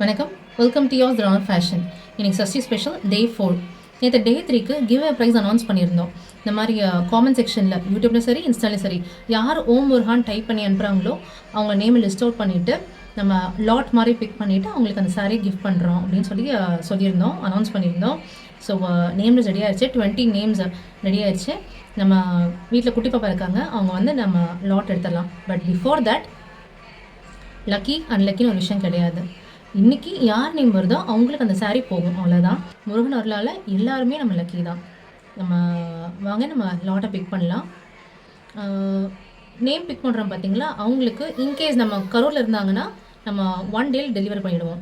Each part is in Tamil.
வணக்கம், welcome to yours grand fashion. இன்னைக்கு சஷ்டி ஸ்பெஷல் டே 4. நேற்று டே 3க்கு கிவ் அ ப்ரைஸ் அனௌன்ஸ் பண்ணியிருந்தோம். இந்த மாதிரி காமெண்ட் செக்ஷனில் யூடியூப்லையும் சரி இன்ஸ்டாலையும் சரி யார் ஓம் முருகான் டைப் பண்ணி அனுப்புகிறாங்களோ அவங்க நேம் லிஸ்ட் அவுட் பண்ணிவிட்டு நம்ம லாட் மாதிரி பிக் பண்ணிவிட்டு அவங்களுக்கு அந்த சாரீ கிஃப்ட் பண்ணுறோம் அப்படின்னு சொல்லியிருந்தோம், அனௌன்ஸ் பண்ணியிருந்தோம். ஸோ நேம் லிஸ்ட் ரெடி ஆயிடுச்சு. 20 நேம்ஸ் ரெடி ஆயிடுச்சு. நம்ம வீட்டில் குட்டி பாப்பா இருக்காங்க, அவங்க வந்து நம்ம லாட் எடுத்துடலாம். பட் பிஃபோர் தட் லக்கி அன்லக்கின்னு ஒரு விஷயம் கிடையாது. இன்றைக்கி யார் நேம் வருதோ அவங்களுக்கு அந்த சாரீ போகும், அவ்வளோதான். முருகன் அருளால் எல்லாருமே நம்ம லக்கி தான். நம்ம வாங்க நம்ம லாட்டை பிக் பண்ணலாம். நேம் பிக் பண்ணுறோம் பார்த்தீங்களா, அவங்களுக்கு இன்கேஸ் நம்ம கரூரில் இருந்தாங்கன்னா நம்ம 1 டேயில் டெலிவரி பண்ணிவிடுவோம்.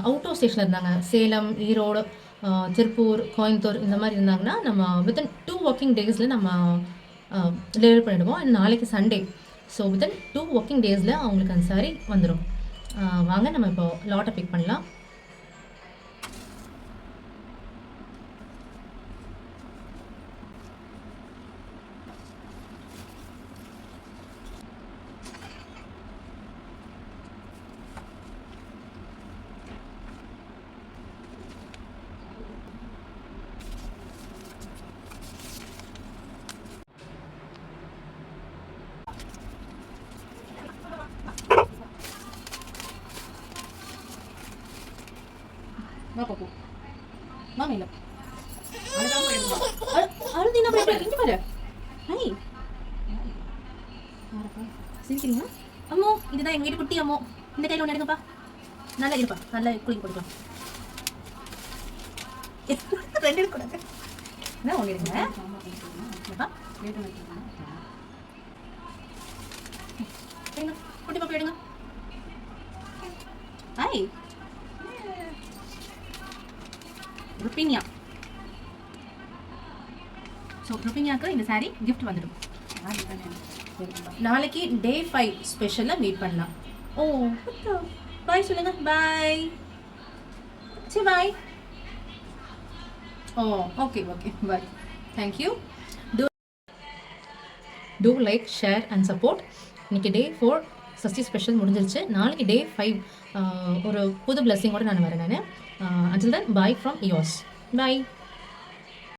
அவுட் ஆஃப் ஸ்டேஷனில் இருந்தாங்க, சேலம், ஈரோடு, திருப்பூர், கோயம்புத்தூர் இந்த மாதிரி இருந்தாங்கன்னா நம்ம வித்தின் 2 ஒர்க்கிங் டேஸில் நம்ம டெலிவரி பண்ணிவிடுவோம். அண்ட் நாளைக்கு சண்டே, ஸோ வித்தின் 2 ஒர்க்கிங் டேஸில் அவங்களுக்கு அந்த சாரீ வந்துடும். வாங்க நம்ம இப்போ லாட்டை பிக் பண்ணலாம். வா பாப்பு, வாங்க. இல்லை அழுது என்ன பண்ணிட்டு இங்கே பாரு. ஐ சிரிக்கிறீங்க அம்மோ, இதுதான் எங்கள் வீட்டு குட்டி அம்மோ. இந்த கையில் ஒன்று எடுங்கப்பா, நல்லா இருப்பா, நல்லா குளிக்க போட்டுக்கலாம். 2 எடுக்கூடாது, என்ன ஒன்று எடுங்க. குட்டி பாப்பா எடுங்க. ஐ ருப்பினியா. ஸோ ருப்பினியாவுக்கு இந்த சாரீ கிஃப்ட் வந்துடும். நாளைக்கு டே 5 ஸ்பெஷலாக மீட் பண்ணலாம். ஓ பாய் சொல்லுங்க. பாய். சரி bye. Oh okay okay bye. Thank you. Do like, share and support. இன்னைக்கு டே 4 சஷ்டி ஸ்பெஷல் முடிஞ்சிருச்சு. நாளைக்கு டே 5 ஒரு புது பிளெஸிங்கோடு நான் வரேன். Until then, bye from yours. Bye.